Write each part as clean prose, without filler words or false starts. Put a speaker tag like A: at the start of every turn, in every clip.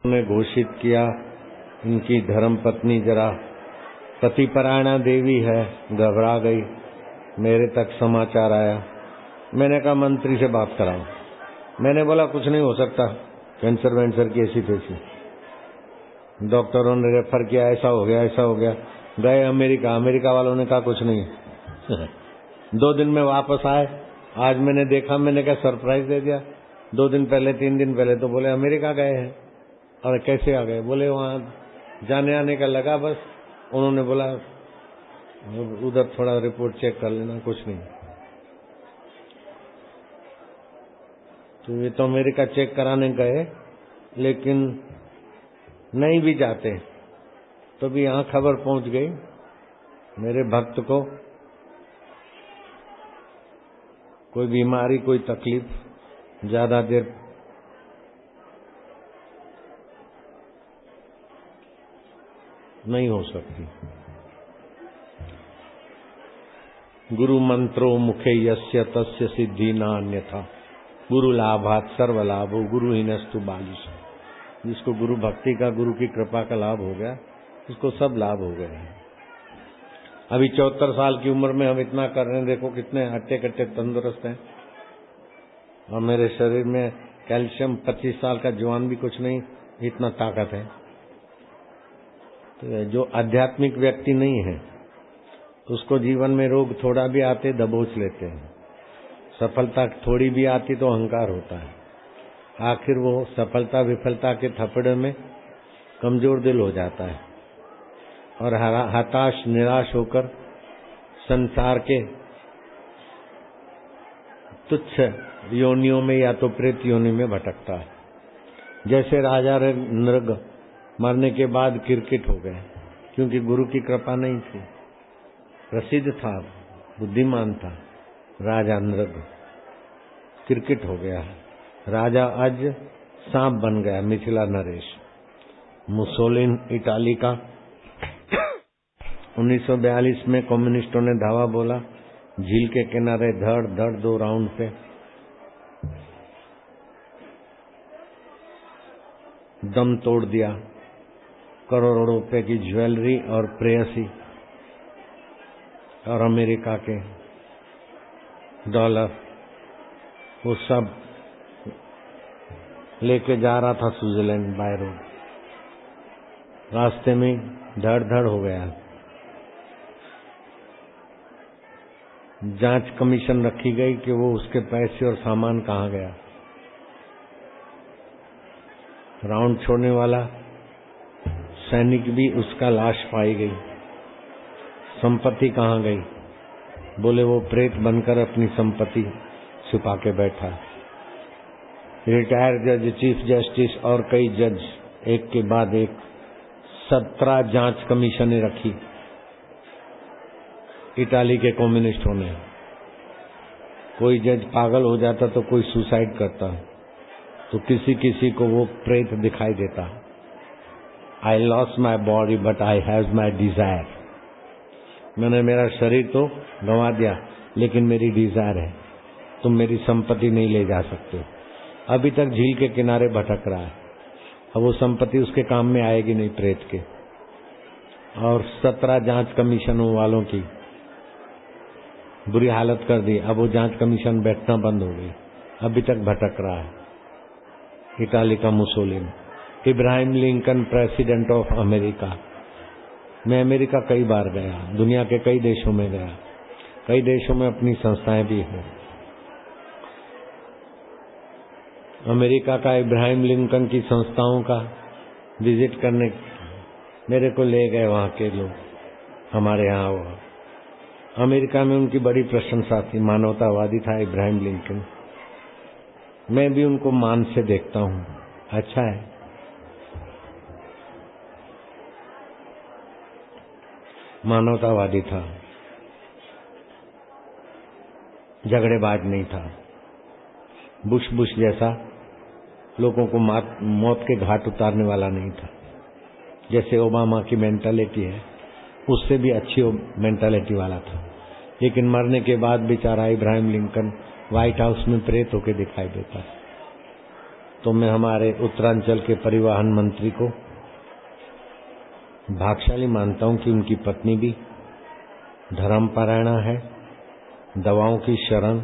A: ने घोषित किया इनकी धर्मपत्नी जरा पतिपरायणा देवी है, घबरा गई। मेरे तक समाचार आया। मैंने कहा मंत्री से बात कराओ। मैंने बोला कुछ नहीं हो सकता, कैंसर वैंसर की ऐसी तैसी। डॉक्टरों ने रेफर किया, ऐसा हो गया ऐसा हो गया। गए अमेरिका, अमेरिका वालों ने कहा कुछ नहीं। 2 दिन में वापस आए। आज मैंने देखा, मैंने क्या सरप्राइज दे दिया। 2 दिन पहले 3 दिन पहले तो बोले अमेरिका गए हैं। और कैसे आ गए? बोले वहां जाने आने का लगा बस। उन्होंने बोला उधर थोड़ा रिपोर्ट चेक कर लेना, कुछ नहीं। तो ये तो अमेरिका चेक कराने गए, लेकिन नहीं भी जाते तो भी यहां खबर पहुंच गई मेरे भक्त को कोई बीमारी, कोई तकलीफ ज्यादा देर नहीं हो सकती। गुरु मंत्रो मुखे यस्य तस्य सिद्धि न अन्यथा, गुरु लाभात सर्व लाभो गुरु हीनस्तु बालिश। जिसको गुरु भक्ति का, गुरु की कृपा का लाभ हो गया, उसको सब लाभ हो गए। अभी 74 साल की उम्र में हम इतना कर रहे हैं, देखो कितने हट्टे कट्टे तंदुरुस्त हैं। और मेरे शरीर में कैल्शियम, 25 साल का जवान भी कुछ नहीं, इतना ताकत है। तो जो आध्यात्मिक व्यक्ति नहीं है उसको जीवन में रोग थोड़ा भी आते दबोच लेते हैं, सफलता थोड़ी भी आती तो अहंकार होता है। आखिर वो सफलता विफलता के थपड़े में कमजोर दिल हो जाता है और हताश निराश होकर संसार के तुच्छ योनियों में या तो प्रेत योनि में भटकता है। जैसे राजा नृग मरने के बाद किरकिट हो गए, क्योंकि गुरु की कृपा नहीं थी। प्रसिद्ध था, बुद्धिमान था राजा नृग, किरकिट हो गया। राजा आज सांप बन गया, मिथिला नरेश। मुसोलिन इटाली का 1942 में कम्युनिस्टों ने धावा बोला, झील के किनारे धड़ धड़ 2 राउंड पे दम तोड़ दिया। करोड़ों रुपए की ज्वेलरी और प्रेयसी और अमेरिका के डॉलर वो सब लेके जा रहा था स्विट्जरलैंड बाय रोड। रास्ते में धड़ धड़ हो गया। जांच कमीशन रखी गई कि वो उसके पैसे और सामान कहाँ गया। राउंड छोड़ने वाला सैनिक भी उसका लाश पाई गई। संपत्ति कहाँ गई? बोले वो प्रेत बनकर अपनी संपत्ति छुपा के बैठा। रिटायर्ड जज, चीफ जस्टिस और कई जज एक के बाद एक 17 जांच कमीशनें रखी इटाली के कम्युनिस्टों ने। कोई जज पागल हो जाता तो कोई सुसाइड करता, तो किसी किसी को वो प्रेत दिखाई देता। I lost my body but I have my desire. मैंने मेरा शरीर तो गंवा दिया, लेकिन मेरी डिजायर है। तुम मेरी संपत्ति नहीं ले जा सकते। अभी तक झील के किनारे भटक रहा है। अब वो संपत्ति उसके काम में आएगी नहीं, प्रेत के। और 17 जांच कमीशनों वालों की बुरी हालत कर दी। अब वो जांच कमीशन बैठना बंद हो गई। अभी तक भटक रहा है इटाली का Mussolini. Abraham Lincoln, president of America. मैं अमेरिका कई बार गया, दुनिया के कई देशों में गया, कई देशों में अपनी संस्थाएं भी हैं। अमेरिका का इब्राहिम लिंकन की संस्थाओं का विजिट करने मेरे को ले गए वहां के लोग, हमारे यहाँ। वो अमेरिका में उनकी बड़ी प्रशंसा थी, मानवतावादी था इब्राहिम लिंकन। मैं भी उनको मान से देखता हूँ, अच्छा है। मानवतावादी था, झगड़ेबाज नहीं था। बुश जैसा लोगों को मौत के घाट उतारने वाला नहीं था, जैसे ओबामा की मेंटालिटी है, उससे भी अच्छी मेंटालिटी वाला था। लेकिन मरने के बाद बेचारा इब्राहिम लिंकन व्हाइट हाउस में प्रेत होके दिखाई देता है। तो मैं हमारे उत्तरांचल के परिवहन मंत्री को भाग्यशाली मानता हूं कि उनकी पत्नी भी धर्मपरायणा है, दवाओं की शरण,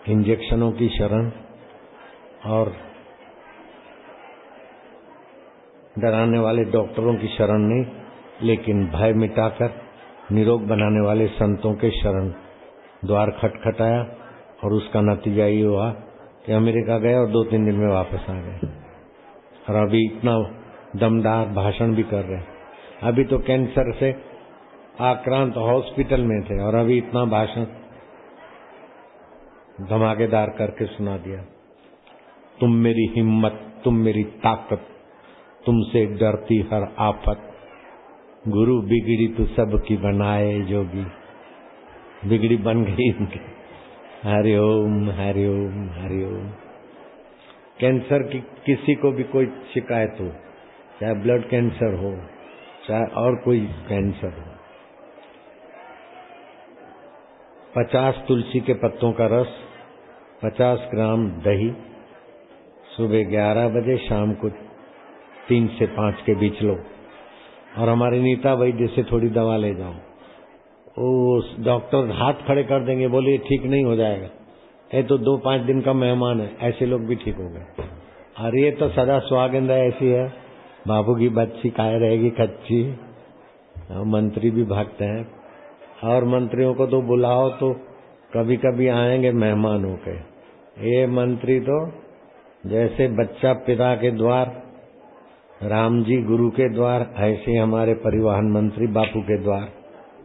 A: इंजेक्शनों की शरण और डराने वाले डॉक्टरों की शरण नहीं, लेकिन भय मिटाकर निरोग बनाने वाले संतों के शरण द्वार खटखटाया और उसका नतीजा ये हुआ कि अमेरिका गए और 2-3 दिन में वापस आ गए और अभी इतना दमदार भाषण भी कर रहे हैं। अभी तो कैंसर से आक्रांत हॉस्पिटल में थे और अभी इतना भाषण धमाकेदार करके सुना दिया। तुम मेरी हिम्मत, तुम मेरी ताकत, तुमसे डरती हर आफत, गुरु बिगड़ी तो सबकी बनाए जोगी। बिगड़ी बन गई इनकी। हरिओम हरिओम हरिओम। कैंसर की किसी को भी कोई शिकायत हो, चाहे ब्लड कैंसर हो, चाहे और कोई कैंसर हो, 50 तुलसी के पत्तों का रस, 50 ग्राम दही, सुबह 11 बजे, शाम को 3 से 5 के बीच लो और हमारी नीता वैद्य से थोड़ी दवा ले जाओ। उस डॉक्टर हाथ खड़े कर देंगे, बोले ठीक नहीं हो जाएगा, ये तो 2-5 दिन का मेहमान है, ऐसे लोग भी ठीक हो गए। अरे ये तो सदा सुहागिन ऐसी है, बाबू की बच्ची खाए रहेगी कच्ची। मंत्री भी भागते हैं और मंत्रियों को तो बुलाओ तो कभी कभी आएंगे मेहमान होके। ये मंत्री तो जैसे बच्चा पिता के द्वार, राम जी गुरु के द्वार, ऐसे हमारे परिवहन मंत्री बापू के द्वार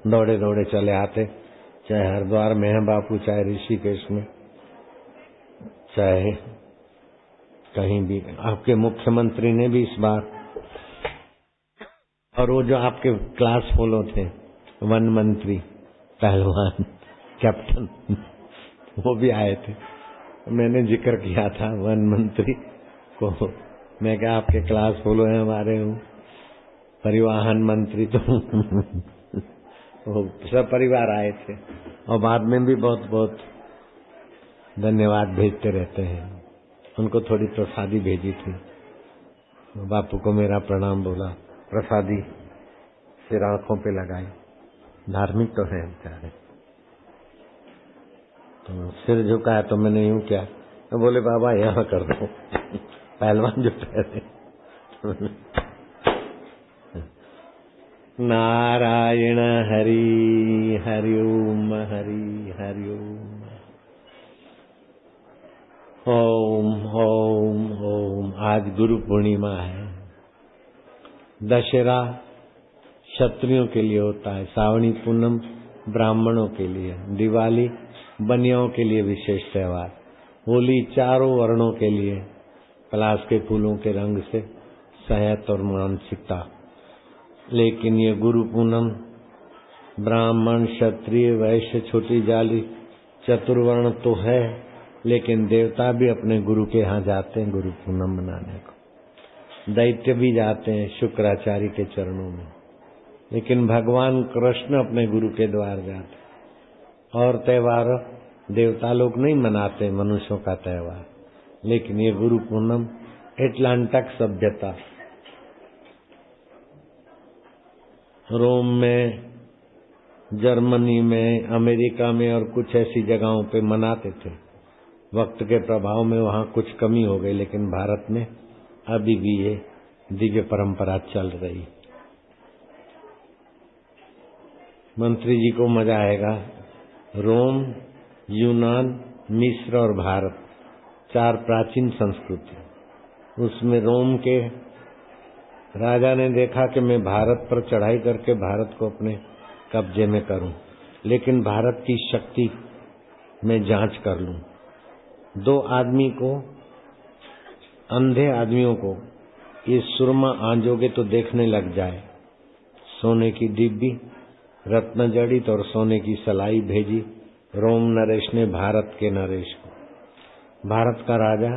A: दौड़े दौड़े चले आते। चाहे हरिद्वार में है बापू, चाहे ऋषिकेश में, चाहे कहीं भी। आपके मुख्यमंत्री ने भी इस बार, और वो जो आपके क्लास फॉलो थे, वन मंत्री, पहलवान, कैप्टन, वो भी आए थे। मैंने जिक्र किया था वन मंत्री को, मैं क्या आपके क्लास फॉलो है हमारे परिवहन मंत्री, तो वो सब परिवार आए थे और बाद में भी बहुत बहुत धन्यवाद भेजते रहते हैं। उनको थोड़ी प्रसादी भेजी थी, बापू को मेरा प्रणाम बोला, प्रसादी सिर आंखों पे लगाई। धार्मिक तो है बेचारे, तो सिर झुकाया तो मैंने यूं क्या, तो बोले बाबा यहाँ कर दो। पहलवान जो ठहरे। नारायण हरि हरिओम हरि हरिओम। ओम ओम ओम। आज गुरु पूर्णिमा है। दशहरा क्षत्रियों के लिए होता है, सावणी पूनम ब्राह्मणों के लिए, दिवाली बनियों के लिए विशेष त्योहार, होली चारों वर्णों के लिए पलाश के फूलों के रंग से सहत और मानसिकता। लेकिन ये गुरु पूनम ब्राह्मण क्षत्रिय वैश्य छोटी जाली चतुर्वर्ण तो है, लेकिन देवता भी अपने गुरु के यहाँ जाते हैं गुरु पूनम मनाने को, दैत्य भी जाते हैं शुक्राचार्य के चरणों में, लेकिन भगवान कृष्ण अपने गुरु के द्वार जाते। और त्योहार देवता लोग नहीं मनाते मनुष्यों का त्योहार, लेकिन ये गुरु पूनम एटलांटिक सभ्यता रोम में, जर्मनी में, अमेरिका में और कुछ ऐसी जगहों पे मनाते थे। वक्त के प्रभाव में वहाँ कुछ कमी हो गई, लेकिन भारत में अभी भी ये दिव्य परंपरा चल रही। मंत्री जी को मजा आएगा। रोम, यूनान, मिस्र और भारत, 4 प्राचीन संस्कृति। उसमें रोम के राजा ने देखा कि मैं भारत पर चढ़ाई करके भारत को अपने कब्जे में करूं, लेकिन भारत की शक्ति में जांच कर लूं। 2 आदमी को, अंधे आदमियों को ये सुरमा आंजोगे तो देखने लग जाए। सोने की डिब्बी, रत्न जड़ित और सोने की सलाई भेजी रोम नरेश ने भारत के नरेश को। भारत का राजा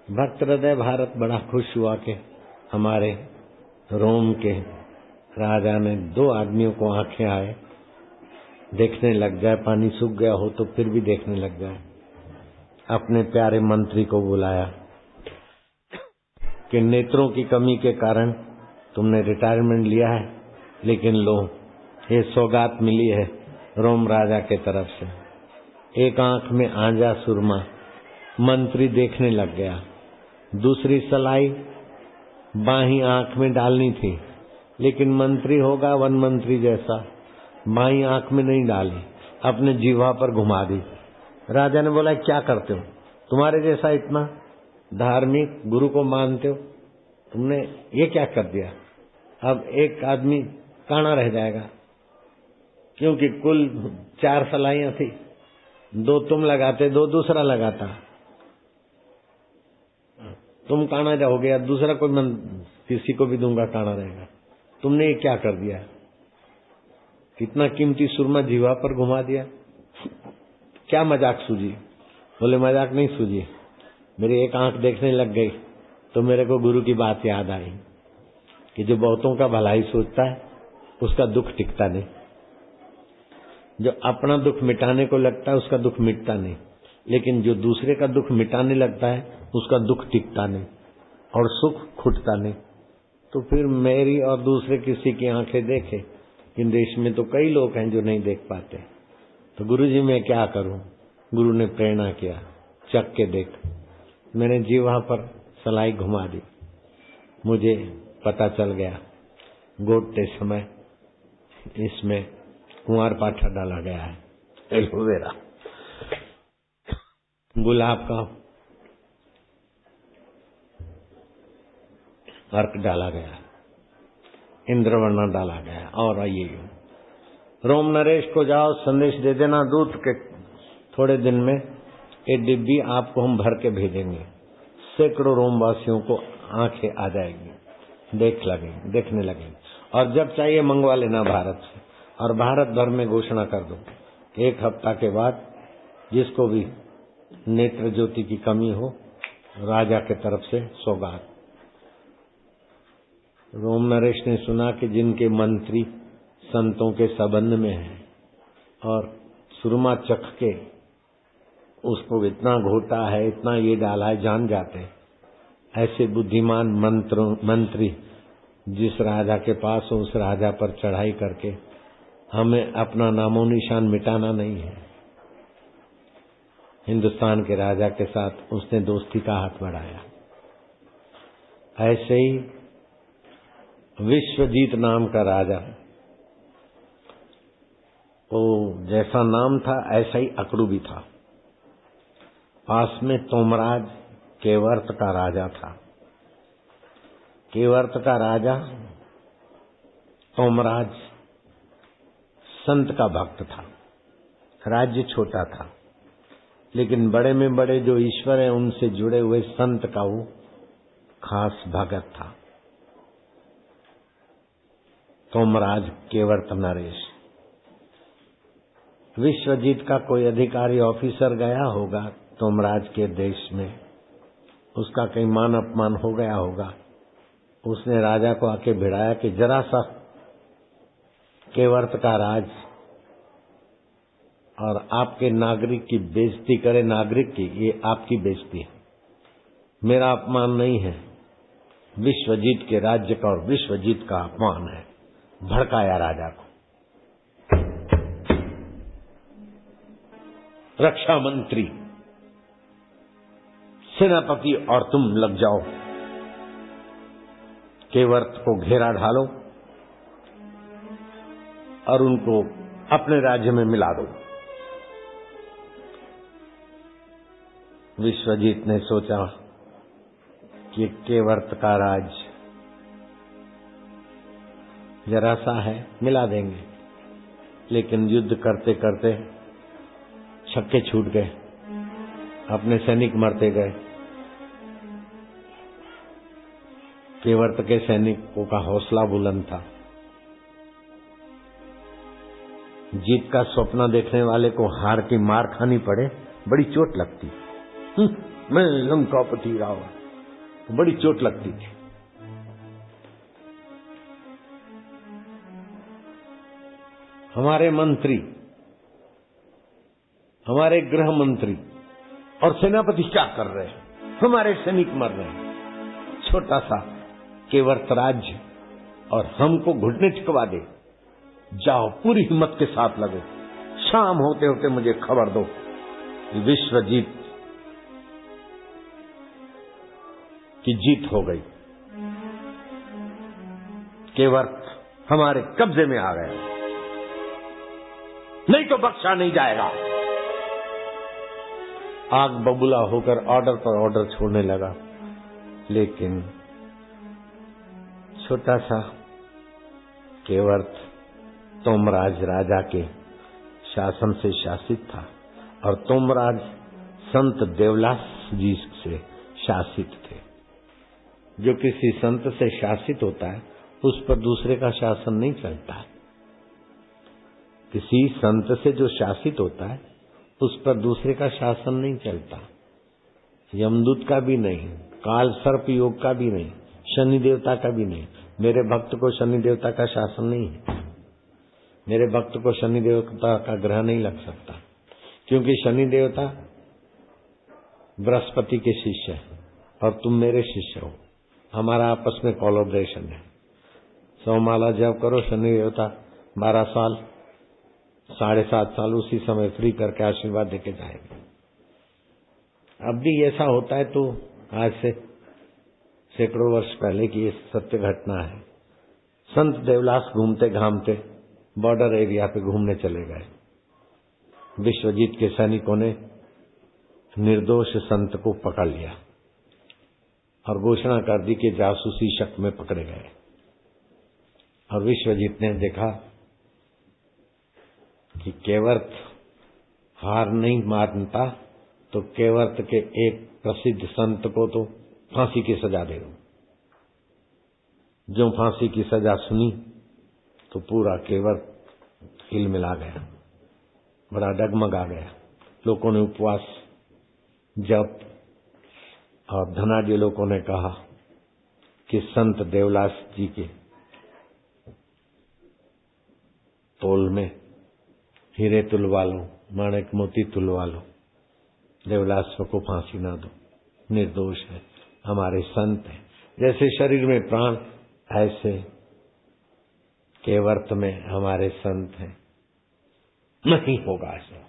A: भक्त हृदय भारत बड़ा खुश हुआ कि हमारे रोम के राजा ने 2 आदमियों को आंखें आए, देखने लग जाए, पानी सूख गया हो तो फिर भी देखने लग जाए। अपने प्यारे मंत्री को बुलाया, कि नेत्रों की कमी के कारण तुमने रिटायरमेंट लिया है, लेकिन लो ये सौगात मिली है रोम राजा के तरफ से। एक आंख में आंजा सुरमा, मंत्री देखने लग गया। दूसरी सलाई बाहीं आंख में डालनी थी, लेकिन मंत्री होगा वन मंत्री जैसा, बाहीं आंख में नहीं डाली, अपने जीवा पर घुमा दी। राजा ने बोला क्या करते हो, तुम्हारे जैसा इतना धार्मिक गुरु को मानते हो, तुमने ये क्या कर दिया। अब एक आदमी काना रह जाएगा, क्योंकि कुल 4 सलाइयां थी, 2 तुम लगाते, 2 दूसरा लगाता। तुम काना जाओगे या दूसरा कोई किसी को भी दूंगा काना रहेगा। तुमने ये क्या कर दिया, कितना कीमती सुरमा जीवा पर घुमा दिया। क्या मजाक सूझी। बोले मजाक नहीं सूझी, मेरी एक आंख देखने लग गई तो मेरे को गुरु की बात याद आई कि जो बहुतों का भलाई सोचता है उसका दुख टिकता नहीं, जो अपना दुख मिटाने को लगता है उसका दुख मिटता नहीं, लेकिन जो दूसरे का दुख मिटाने लगता है उसका दुख टिकता नहीं और सुख खुटता नहीं। तो फिर मेरी और दूसरे किसी की आंखें देखे, इन देश में तो कई लोग हैं जो नहीं देख पाते। तो गुरुजी मैं क्या करूं। गुरु ने प्रेरणा किया, चख के देख। मैंने जीवा पर सलाई घुमा दी, मुझे पता चल गया गोटते समय इसमें कुंवार पाठा डाला गया है, एलोवेरा, गुलाब का अर्क डाला गया, इंद्रवर्णा डाला गया। और आइए रोम नरेश को जाओ संदेश दे देना दूत के, थोड़े दिन में ये डिब्बी आपको हम भर के भेजेंगे। सैकड़ों रोमवासियों को आंखें आ जाएगी, देखने लगेंगे। और जब चाहिए मंगवा लेना भारत से, और भारत भर में घोषणा कर दो 1 हफ्ता के बाद जिसको भी नेत्र ज्योति की कमी हो, राजा के तरफ से सौगात। रोम नरेश ने सुना कि जिनके मंत्री संतों के संबंध में है और सुरमा चख के उसको इतना घोटा है, इतना ये डाला है, जान जाते हैं। ऐसे बुद्धिमान मंत्री जिस राजा के पास हो उस राजा पर चढ़ाई करके हमें अपना नामो निशान मिटाना नहीं है। हिंदुस्तान के राजा के साथ उसने दोस्ती का हाथ बढ़ाया। ऐसे ही विश्वजीत नाम का राजा, वो जैसा नाम था ऐसा ही अकड़ू भी था। पास में तोमराज केवर्त का राजा था। केवर्त का राजा तोमराज संत का भक्त था। राज्य छोटा था, लेकिन बड़े में बड़े जो ईश्वर है उनसे जुड़े हुए संत का वो खास भगत था। तोमराज केवर्त नरेश। विश्वजीत का कोई अधिकारी ऑफिसर गया होगा तोमराज के देश में, उसका कहीं मान अपमान हो गया होगा। उसने राजा को आके भिड़ाया कि जरा सा केवर्त का राज और आपके नागरिक की बेइज्जती करे, नागरिक की, ये आपकी बेइज्जती है, मेरा अपमान नहीं है, विश्वजीत के राज्य का और विश्वजीत का अपमान है। भड़काया राजा को। रक्षा मंत्री, सेनापति और तुम लग जाओ, केवर्त को घेरा ढालो और उनको अपने राज्य में मिला दो। विश्वजीत ने सोचा कि केवर्त का राज जरा सा है, मिला देंगे, लेकिन युद्ध करते करते छक्के छूट गए, अपने सैनिक मरते गए। केवर्त के सैनिकों का हौसला बुलंद था। जीत का स्वप्न देखने वाले को हार की मार खानी पड़े बड़ी चोट लगती। मैं लंकापति रावण, बड़ी चोट लगती थी। हमारे मंत्री, हमारे गृह मंत्री और सेनापति क्या कर रहे हैं, हमारे सैनिक मर रहे हैं, छोटा सा केवट राज्य और हमको घुटने टिकवा दे। जाओ, पूरी हिम्मत के साथ लगो, शाम होते होते मुझे खबर दो। विश्वजीत की जीत हो गई, केवट हमारे कब्जे में आ गया, नहीं तो बख्शा नहीं जाएगा। आग बबूला होकर ऑर्डर पर ऑर्डर छोड़ने लगा, लेकिन छोटा सा केवट तोमराज राजा के शासन से शासित था और तोमराज संत देवलास जी से शासित थे। जो किसी संत से शासित होता है उस पर दूसरे का शासन नहीं चलता है। किसी संत से जो शासित होता है उस पर दूसरे का शासन नहीं चलता, यमदूत का भी नहीं, काल सर्प योग का भी नहीं, शनि देवता का भी नहीं। मेरे भक्त को शनि देवता का शासन नहीं है, मेरे भक्त को शनि देवता का ग्रह नहीं लग सकता, क्योंकि शनि देवता बृहस्पति के शिष्य है और तुम मेरे शिष्य हो। हमारा आपस में कोलैबोरेशन है। 100 माला जप करो, शनि देवता 12 साल 7.5 साल उसी समय फ्री करके आशीर्वाद देके जाएंगे। अब भी ऐसा होता है तो आज से सैकड़ों वर्ष पहले की ये सत्य घटना है। संत देवलास घूमते घामते बॉर्डर एरिया पे घूमने चले गए। विश्वजीत के सैनिकों ने निर्दोष संत को पकड़ लिया और घोषणा कर दी कि जासूसी शक में पकड़े गए। और विश्वजीत ने देखा कि केवट हार नहीं मानता, तो केवट के एक प्रसिद्ध संत को तो फांसी की सजा दे दो। जो फांसी की सजा सुनी तो पूरा केवट हिलमिला गया, बड़ा डगमगा गया। लोगों ने उपवास, जप और धनाढ्य लोगों ने कहा कि संत देवलास जी के तोल में हीरे तुलवा लो, माणिक मोती तुलवा लो, देवलास को फांसी ना दो, निर्दोष है, हमारे संत हैं। जैसे शरीर में प्राण ऐसे केवट में हमारे संत हैं, नहीं होगा ऐसा।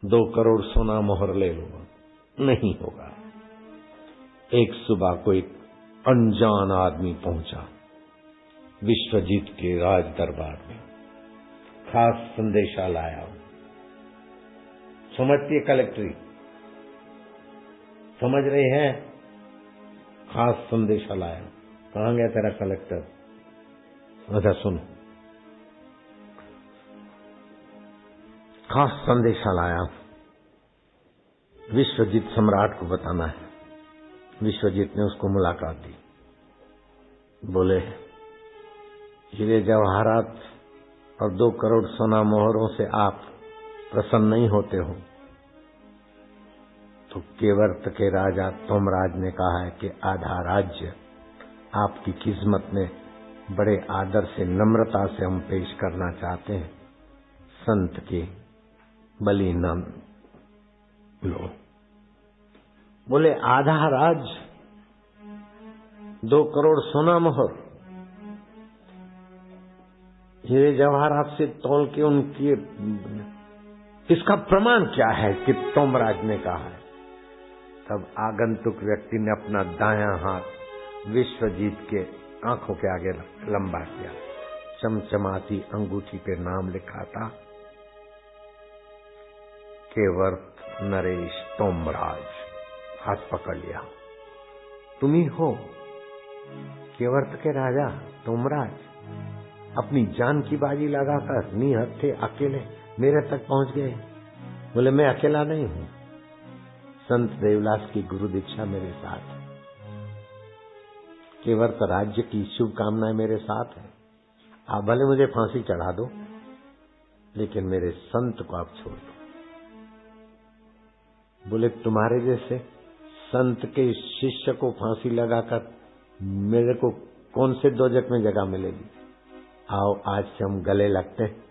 A: 2 करोड़ सोना मोहर ले लो, नहीं होगा। एक सुबह को एक अनजान आदमी पहुंचा विश्वजीत के राज दरबार में, खास संदेशा लाया। समझती है कलेक्ट्री, समझ रहे हैं? खास संदेशा लाया। कहां गया तेरा कलेक्टर? अच्छा सुनो, खास संदेशा लाया, विश्वजीत सम्राट को बताना है। विश्वजीत ने उसको मुलाकात दी। बोले, हीरे जवाहरात और 2 करोड़ सोना मोहरों से आप प्रसन्न नहीं होते हो तो केवट के राजा तोमराज ने कहा है कि आधा राज्य आपकी किस्मत में बड़े आदर से, नम्रता से हम पेश करना चाहते हैं। संत के बलि न लो। बोले, आधा राज्य, 2 करोड़ सोना मोहर, हीरे जवाहरात से तौल के उनकी, इसका प्रमाण क्या है कि तोमराज ने कहा है? तब आगंतुक व्यक्ति ने अपना दायां हाथ विश्वजीत के आंखों के आगे लंबा किया। चमचमाती अंगूठी पे नाम लिखा था, केवट नरेश तोमराज। हाथ पकड़ लिया। तुम ही हो केवट के राजा तोमराज? अपनी जान की बाजी लगाकर निहत्थे अकेले मेरे तक पहुंच गए। बोले, मैं अकेला नहीं हूं, संत देवलास की गुरु दीक्षा मेरे साथ है, केवट राज्य की शुभकामनाएं मेरे साथ है। आप भले मुझे फांसी चढ़ा दो, लेकिन मेरे संत को आप छोड़ दो। बोले, तुम्हारे जैसे संत के शिष्य को फांसी लगाकर मेरे को कौन से दोजक में जगह मिलेगी? आओ आज से हम गले लगते हैं।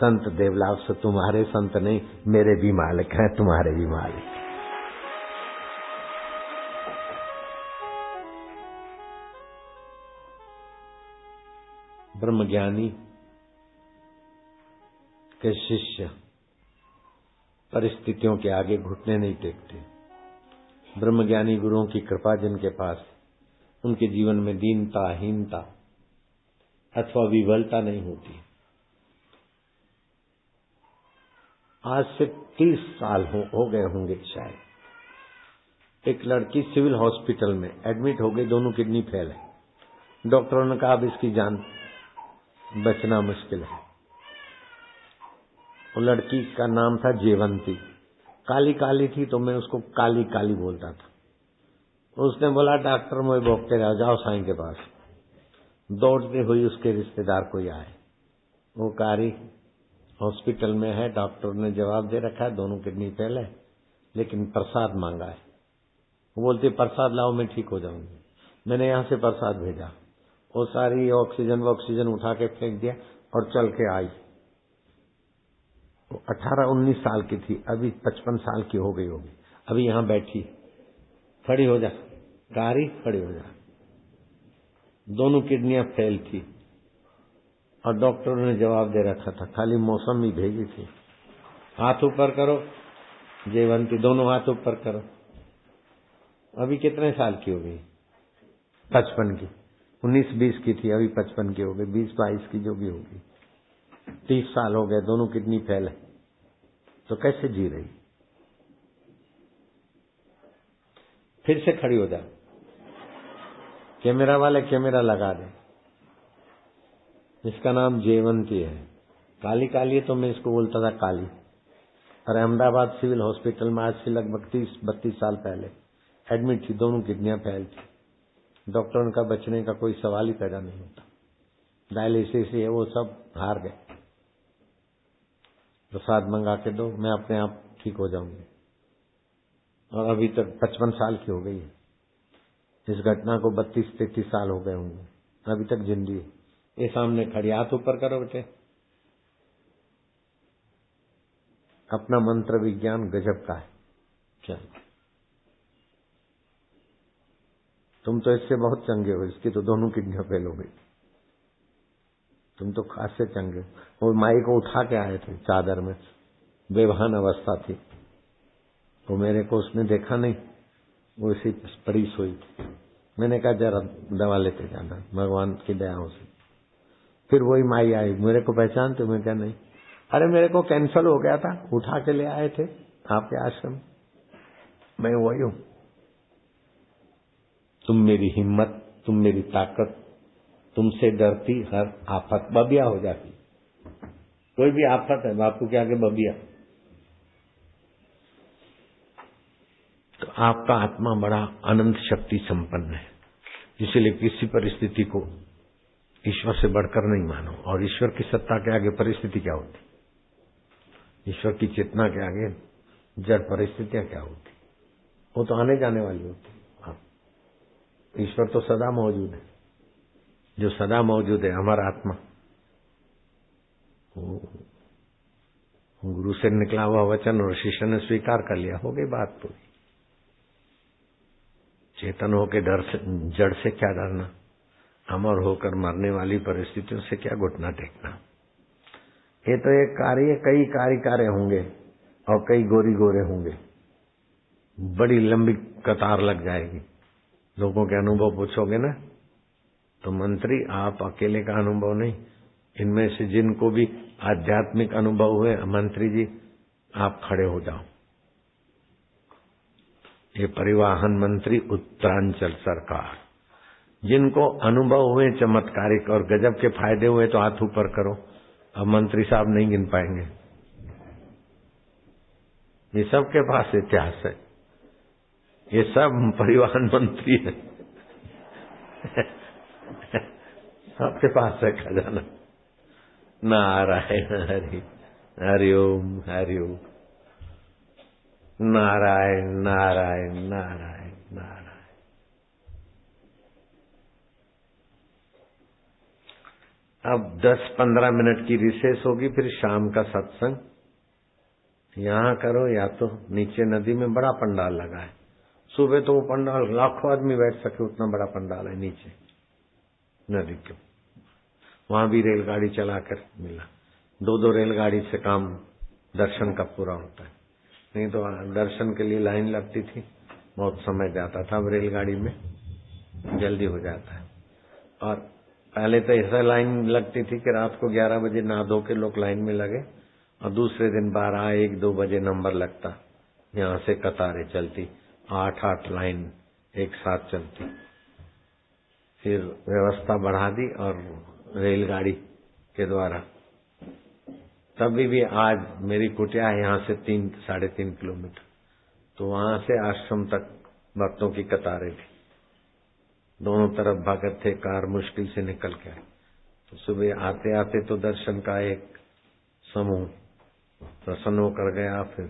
A: संत देवलाभ से तुम्हारे संत नहीं, मेरे भी मालिक हैं, तुम्हारे भी मालिक। ब्रह्मज्ञानी के शिष्य परिस्थितियों के आगे घुटने नहीं टेकते। ब्रह्मज्ञानी गुरुओं की कृपा जिनके पास, उनके जीवन में दीनता, हीनता अथवा विवलता नहीं होती। आज से 30 साल हो गए होंगे शायद। एक लड़की सिविल हॉस्पिटल में एडमिट हो गई, दोनों किडनी फेल है। डॉक्टरों ने कहा अब इसकी जान बचना मुश्किल है। वो लड़की का नाम था जेवंती। काली काली थी तो मैं उसको काली काली बोलता था। उसने बोला डॉक्टर मुझे भोगते रहो, जाओ साईं के पास। दौड़ते हुई उसके रिश्तेदार कोई आए, वो कारी हॉस्पिटल में है, डॉक्टर ने जवाब दे रखा है दोनों किडनी फेल है, लेकिन प्रसाद मांगा है। वो बोलती प्रसाद लाओ मैं ठीक हो जाऊंगी। मैंने यहाँ से प्रसाद भेजा, वो सारी ऑक्सीजन उठा के फेंक दिया और चल के आई। वो 18-19 साल की थी, अभी 55 साल की हो गई होगी। अभी यहाँ बैठी, खड़ी हो जा कारी, खड़ी हो जा। दोनों किडनियां फेल थी और डॉक्टरों ने जवाब दे रखा था, खाली मौसम ही भेजी थी। हाथ ऊपर करो जयवंती, दोनों हाथ ऊपर करो। अभी कितने साल की हो गई? 55 की। 19-20 की थी, अभी 55 की हो गई। 20-22 की जो भी होगी। 30 साल हो गए, दोनों किडनी फेल है, तो कैसे जी रही? फिर से खड़ी हो जा, कैमरा वाले कैमरा लगा दे। इसका नाम जयवंती है। काली काली है तो मैं इसको बोलता था काली। और अहमदाबाद सिविल हॉस्पिटल में आज से लगभग 30-32 साल पहले एडमिट थी, दोनों किडनियां फेल थी। डॉक्टरों का बचने का कोई सवाल ही पैदा नहीं होता। डायलिसिस है, वो सब हार गए। प्रसाद मंगा के दो, मैं अपने आप ठीक हो जाऊंगी। और अभी तक 55 साल की हो गई है। इस घटना को 32-33 साल हो गए होंगे, अभी तक जिंदी है। ये सामने खड़ी, हाथ ऊपर करो बेटे। अपना मंत्र विज्ञान गजब का है। चलो, तुम तो इससे बहुत चंगे हो, इसकी तो दोनों किडनियां फेल हो गई। तुम तो खास से चंगे हो। और माई को उठा के आए थे चादर में, बेभान अवस्था थी। तो मेरे को उसने देखा नहीं, वो इसी पड़ी सोई थी। मैंने कहा जरा दवा लेते जाना, भगवान की दया से। फिर वही माई आई, मेरे को पहचानते? मैं क्या नहीं, अरे मेरे को कैंसर हो गया था, उठा के ले आए थे आपके आश्रम, मैं वही हूं। तुम मेरी हिम्मत, तुम मेरी ताकत, तुमसे डरती हर आफत बबिया हो जाती। कोई भी आफत है बापू के आगे बबिया। तो आपका आत्मा बड़ा अनंत शक्ति संपन्न है, इसीलिए किसी परिस्थिति को ईश्वर से बढ़कर नहीं मानो। और ईश्वर की सत्ता के आगे परिस्थिति क्या होती? ईश्वर की चेतना के आगे जड़ परिस्थितियां क्या होती? वो तो आने जाने वाली होती। ईश्वर तो सदा मौजूद है। जो सदा मौजूद है हमारा आत्मा, गुरु से निकला हुआ वचन और शिष्य ने स्वीकार कर लिया, हो गई बात पूरी। चेतन होकर डर से, जड़ से क्या डरना? अमर होकर मरने वाली परिस्थितियों से क्या घुटना टेकना? ये तो एक कार्य, कई कार्य होंगे और कई गोरी गोरे होंगे, बड़ी लंबी कतार लग जाएगी। लोगों के अनुभव पूछोगे ना, तो मंत्री आप अकेले का अनुभव नहीं, इनमें से जिनको भी आध्यात्मिक अनुभव हुए, मंत्री जी आप खड़े हो जाओ। ये परिवहन मंत्री उत्तरांचल सरकार, जिनको अनुभव हुए चमत्कारिक और गजब के फायदे हुए तो हाथ ऊपर करो। अब मंत्री साहब नहीं गिन पाएंगे, ये सबके पास इतिहास है, ये सब परिवहन मंत्री है। सबके पास है खजाना। नारायण हरि, हरिओम हरिओम, नारायण नारायण नारायण नारायण। अब 10-15 मिनट की रिसेस होगी, फिर शाम का सत्संग यहाँ करो या तो नीचे नदी में बड़ा पंडाल लगा है। सुबह तो वो पंडाल लाखों आदमी बैठ सके उतना बड़ा पंडाल है नीचे नदी के। वहां भी रेलगाड़ी चलाकर मिला। 2-2 रेलगाड़ी से काम दर्शन का पूरा होता है। नहीं तो दर्शन के लिए लाइन लगती थी, बहुत समय जाता था। अब रेलगाड़ी में जल्दी हो जाता है। और पहले तो ऐसा लाइन लगती थी कि रात को 11 बजे नहा धो के लोग लाइन में लगे और दूसरे दिन 12-1-2 बजे नंबर लगता। यहाँ से कतारें चलती, 8-8 लाइन एक साथ चलती। फिर व्यवस्था बढ़ा दी और रेलगाड़ी के द्वारा। तभी भी आज मेरी कुटिया है यहाँ से 3-3.5 किलोमीटर, तो वहां से आश्रम तक भक्तों की कतारें थी। दोनों तरफ भगत थे, कार मुश्किल से निकल के आए। तो सुबह आते आते तो दर्शन का एक समूह प्रसन्न होकर गया। फिर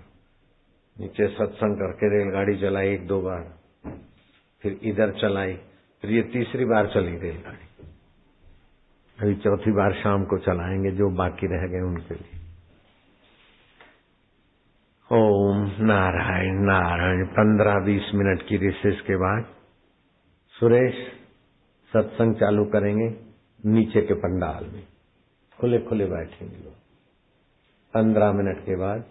A: नीचे सत्संग करके रेलगाड़ी चलाई 1-2 बार, फिर इधर चलाई, फिर ये तीसरी बार चली रेलगाड़ी। अभी चौथी बार शाम को चलाएंगे जो बाकी रह गए उनके लिए। ओम नारायण नारायण। 15-20 मिनट की रिसेस के बाद सुरेश सत्संग चालू करेंगे नीचे के पंडाल में, खुले खुले बैठेंगे लोग। 15 मिनट के बाद